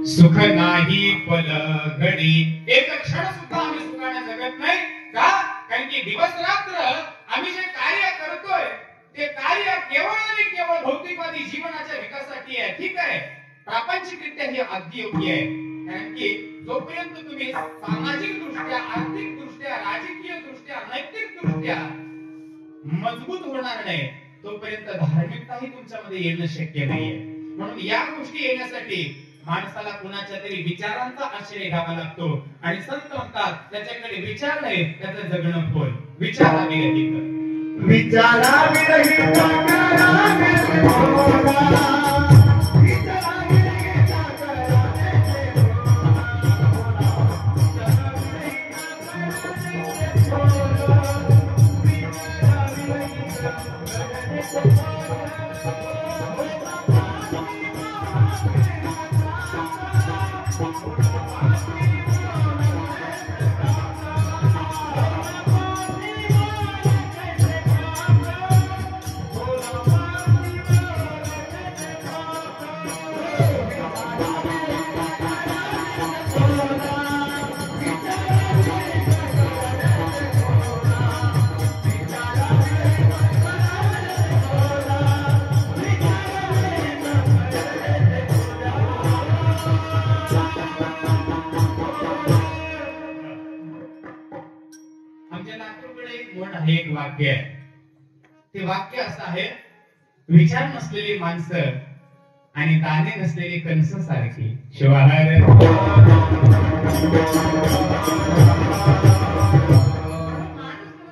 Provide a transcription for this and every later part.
सुख नाही पल घडी, एक क्षण सुद्धा आम्ही सुखाने जगत नाही का? कारण की दिवस रात्र आम्ही जे कार्य करतोय ते कार्य केवळ आणि केवळ भौतिकवादी जीवनाच्या विकासासाठी आहे. ठीक आहे, प्रापंचिकरित्या हे अगदी योग्य आहे. कारण की जोपर्यंत तुम्ही सामाजिक दृष्ट्या, आर्थिक दृष्ट्या, राजकीय दृष्ट्या, नैतिक दृष्ट्या मजबूत होणार नाही तोपर्यंत धार्मिकताही तुमच्यामध्ये येणं शक्य नाहीये. म्हणून या गोष्टी येण्यासाठी माणसाला कुणाच्या तरी विचारांचा आश्रय घ्यावा लागतो. आणि संत म्हणतात त्याच्याकडे विचार नाही, त्याचं जगणं होय. विचाराविरहित एक वाक्य आहे. ते वाक्य असं आहे, विचार नसलेली माणसं आणि दाणे नसलेली कणस सारखी. शिवाहार माणूस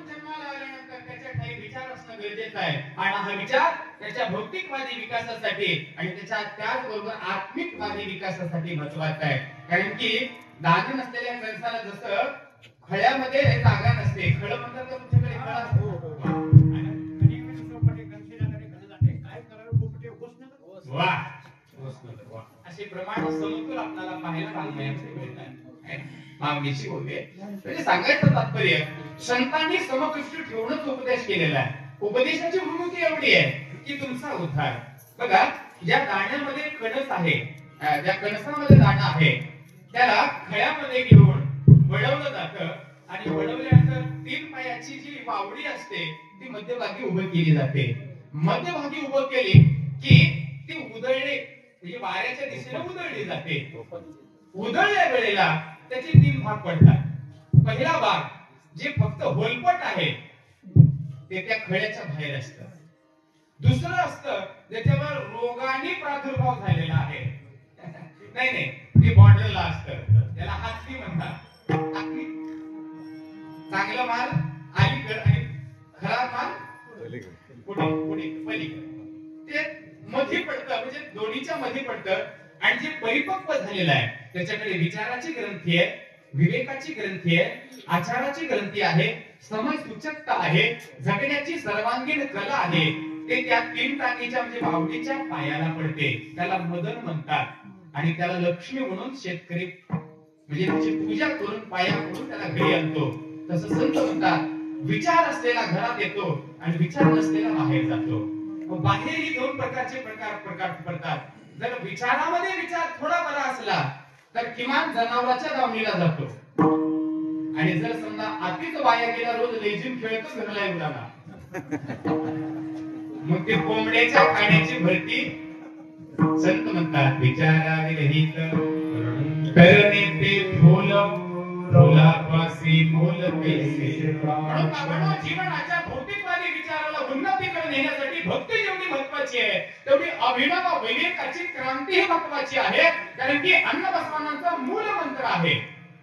जन्माला आल्यानंतर त्याच्या काही विचार असणं गरजेचं आहे. आणि हा विचार त्याच्या भौतिकवादी विकासासाठी आणि त्याचबरोबर आत्मिकवादी विकासासाठी महत्वाचा आहे. कारण की दाणे नसलेल्या कणसाला जसं खळ्यामध्ये जागा नसते, खळ म्हणतात का तुमच्याकडे? खळ असतो. असे प्रमाण समतोल आपल्याला पाहायला मागणीची होते. म्हणजे सांगायचं तात्पर्य, संतांनी समदृष्टी ठेवूनच उपदेश केलेला आहे. उपदेशाची भूमिका एवढी आहे की तुमचा उद्धार. बघा, ज्या दाण्यामध्ये कणस आहे, ज्या कणसामध्ये दाणा आहे त्याला खळ्यामध्ये घेऊन वळवलं जातं आणि वळवल्यानंतर 3 पायाची जी वावडी असते ती मध्यभागी उभी केली जाते. मध्यभागी उभं केली की ती उधळणे म्हणजे वाऱ्याच्या दिशेने उधळली जाते. उधळल्या वेळेला त्याचे 3 भाग पडतात. पहिला भाग जे फक्त होलपट आहे ते त्या खळ्याच्या बाहेर असतं. दुसरं असतं ज्याच्यावर रोगाने प्रादुर्भाव झालेला आहे, नाही ते बॉर्डरला असतं, त्याला हाती म्हणतात. चांगला माल अलीकडे आणि खराब माल पुढे पलीकडे. ते मध्ये पडतं, म्हणजे दोन्हीच्या मध्ये पडतं. आणि जे परिपक्व झालेलं आहे त्याच्याकडे विचाराची ग्रंथी आहे, विवेकाची ग्रंथी आहे, आचाराची ग्रंथी आहे, समज सूचकता आहे, जगण्याची सर्वांगीण कला आहे. ते त्या 3 टांगीच्या म्हणजे बावडीच्या पायाला पडते. त्याला मदन म्हणतात. आणि त्याला लक्ष्मी म्हणून शेतकरी म्हणजे त्याची पूजा करून पाया पडून त्याला घरी आणतो. तसं संत म्हणतात, विचार असलेला घरात येतो आणि विचार नसलेला बाहेर जातो. बाहेरही 2 प्रकारचे प्रकार पडतात. जर विचारामध्ये विचार थोडा बरा असला तर किमान जनावराच्या दावणीला जातो. आणि जर समजा अतिच वाया गेला, रोज लेझिम खेळतच घरला येऊ लागला, मग ते कोंबड्याच्या खाण्याची भरती. संत म्हणतात, विचाराविरहित करणे ते फूल फुलापासी मोल कैसे. म्हणून जीवनाच्या भौतिकवादी विचाराला उन्नतीकडे नेण्यासाठी भक्ती जेवढी महत्वाची आहे तेवढी अभिनव विवेकाची क्रांती महत्वाची आहे. कारण की अन्नबसवानांचा मूल मंत्र आहे.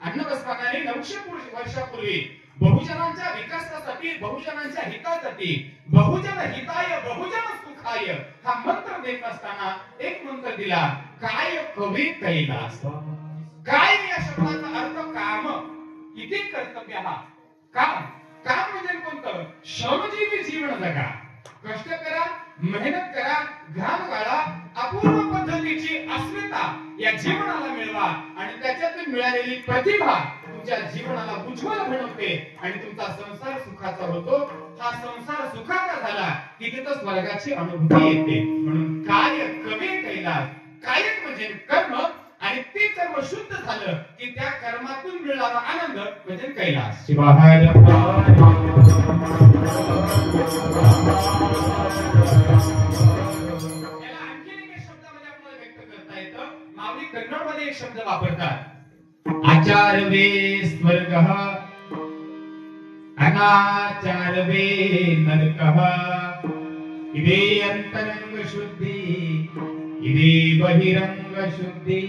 अन्नबसवानांनी 900 वर्षापूर्वी बहुजनांच्या विकासासाठी, बहुजनांच्या हितासाठी, बहुजन हिताय बहुजन सुखाय हा मंत्र देत असताना एक मंत्र दिला, काय कवी कैलास. काय या शब्दाचा अर्थ काम. किती कर्तव्य हा काम. काम म्हणजे कोणतं? श्रमजीवी जीवन जगा, कष्ट करा, मेहनत करा, घाम गाळा, अपूर्व पद्धतीची अस्मिता या जीवनाला मिळवा आणि त्याच्यातून मिळालेली प्रतिभा तुमच्या जीवनाला उज्ज्वल बनवते आणि तुमचा संसार सुखाचा होतो. हा संसार सुखाचा झाला की तिथं स्वर्गाची अनुभूती येते. म्हणून कार्य कवी कैलास. कायक म्हणजे कर्म आणि ते कर्म शुद्ध झालं की त्या कर्मातून मिळणारा आनंद म्हणजे कैलास. शिवाय माऊली कन्नड मध्ये एक शब्द वापरतात, आचार्ये स्वर्गः अनाचार्ये नरकः इदे अंतरंग शुद्धि इदे बहिरंग शुद्धि.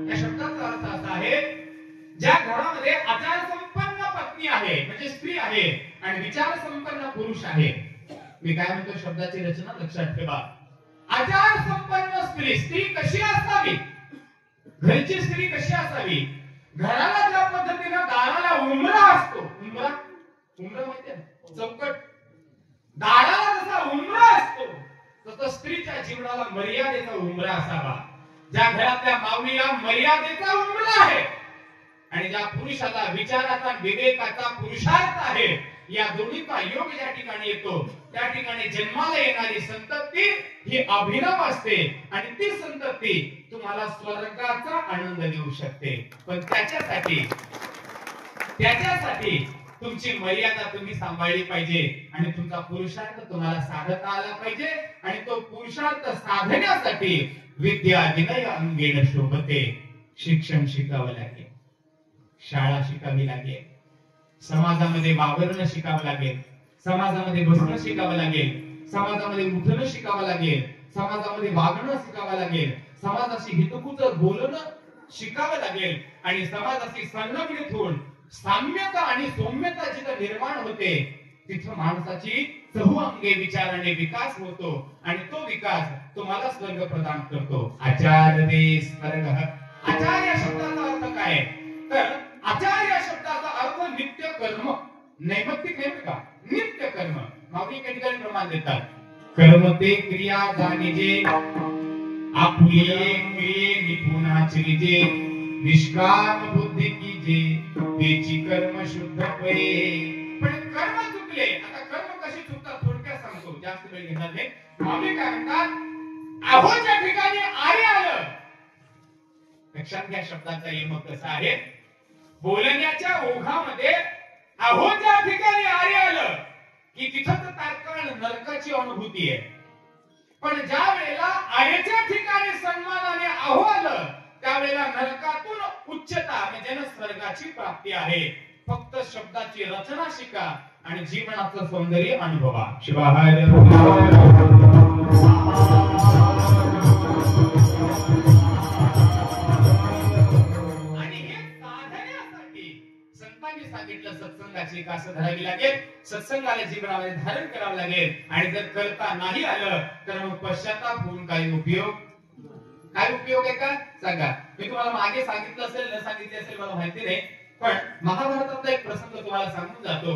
या शब्दाचा अर्थ असा आहे, ज्या घरामध्ये आचार संपन्न पत्नी आहे म्हणजे स्त्री आहे आणि विचार संपन्न पुरुष आहे. मी काय म्हणतो शब्दाची रचना लक्षात ठेवा. आचार संपन्न स्त्री, स्त्री कशी असावी, घरची स्त्री कशी असावी, घराला ज्या पद्धतीने दाराला उंबरा असतो, उंबरा माहिती आहे चौकट, दाराला जसा उंबरा असतो तसं स्त्रीच्या जीवनाला मर्यादेचा उंबरा असावा. ज्या घरातल्या माऊलीला मर्यादेचा उंबरा आहे आणि ज्या पुरुषाला विचाराचा विवेकाचा पुरुषार्थ आहे, या दोन्हीचा योग ज्या ठिकाणी येतो त्या ठिकाणी जन्माला येणारी संतती ही अभिनव असते आणि ती संतती तुम्हाला स्वर्गाचा आनंद देऊ शकते. पण त्याच्यासाठी तुमची मर्यादा तुम्ही सांभाळली पाहिजे आणि तुमचा पुरुषार्थ तुम्हाला साधता आला पाहिजे. आणि तो पुरुषार्थ साधण्यासाठी विद्या विनय अंगेण शोभते. शिक्षण शिकावं लागेल, शाळा शिकावी लागेल, समाजामध्ये वावरणं शिकावं लागेल, समाजामध्ये बसणं शिकावं लागेल, समाजामध्ये उठणं शिकावं लागेल, समाजामध्ये वागणं शिकावं लागेल, समाजाशी हितगुज बोलणं शिकावं लागेल आणि समाजाशी संलग्नित होऊन साम्यता आणि सौम्यता जिथं निर्माण होते तिथं माणसाची चहुअंगे विचाराने विकास होतो आणि तो विकास तुम्हाला स्वर्ग प्रदान करतो. आचार्ये स्वर्गः. आचार्य या शब्दाचा अर्थ काय तर आचार्य या शब्दाचा अर्थ नित्य कर्म, नैमित्तिक नेम का नित्य कर्म. माऊली काही ठिकाणी प्रमाण देतात, कर्म ते क्रिया जाणीजे आपुले क्रिये निपुणा चिरीजे निष्काम बुद्धी कीजे तेची कर्म शुद्ध पये. पण कर्म चुकले, आता कर्म कशी चुकतात थोडक्यात सांगतो, जास्त वेळ घेणार नाही. माऊली काय म्हणतात, अहोच्या ठिकाणी आर्य आलं. लक्षात घ्या शब्दाचा यमक कसा आहे. बोलण्याच्या ओघामध्ये अहोच्या ठिकाणी आर्य आलं की तिथं तर तात्काळ नरकाची अनुभूती आहे. पण ज्या वेळेला आर्याच्या ठिकाणी सन्मानाने अहो आलं त्यावेळेला नरकातून उच्चता म्हणजे स्वर्गाची प्राप्ती आहे. फक्त शब्दाची रचना शिका आणि जीवनाचं सौंदर्य अनुभवा. शिवाय सांगितलं सत्संगाची कास धरावी लागेल, सत्संगाला जीवनामध्ये धारण करावं लागेल. आणि जर करता नाही आलं तर मग पश्चाताप होऊन काय उपयोग आहे का सांगा. मी तुम्हाला मागे सांगितलं असेल न सांगितले असेल मला माहिती नाही, पण महाभारतातला एक प्रसंग तुम्हाला सांगून जातो.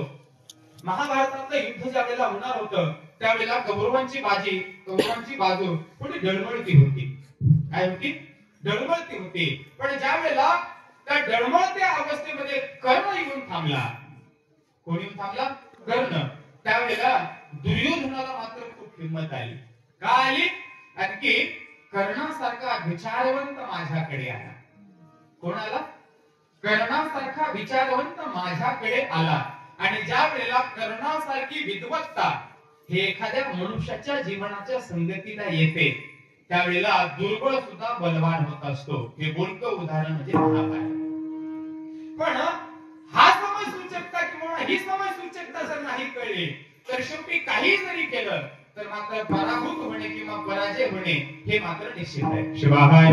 महाभारतातलं युद्ध ज्या वेळेला होणार होतं त्यावेळेला कौरवांची बाजू थोडी डळमळती होती. काय होती? डळमळती होती. पण ज्या वेळेला त्या डळमळत्या अवस्थेमध्ये कर्ण येऊन थांबला. कोण येऊन थांबला? कर्ण. त्यावेळेला दुर्योधनाला मात्र खूप हिंमत आली. का आली? आणखी कर्णासारखा विचारवंत माझ्याकडे आला. कोण आला? कर्णासारखा विचारवंत माझ्याकडे आला. आणि ज्या वेळेला कर्णासारखी विद्वत्ता हे एखाद्या मनुष्याच्या जीवनाच्या संगतीला येते त्यावेळेला दुर्बळ सुद्धा बलवान होत असतो. हे बोलकं उदाहरण म्हणजे महाभारत. पण हा समय सूचकता किंवा ही समय सूचकता जर नाही कळली तर शेवटी काही जरी केलं तर मात्र पराभूत होणे किंवा पराजय होणे हे मात्र निश्चित आहे. शिवाय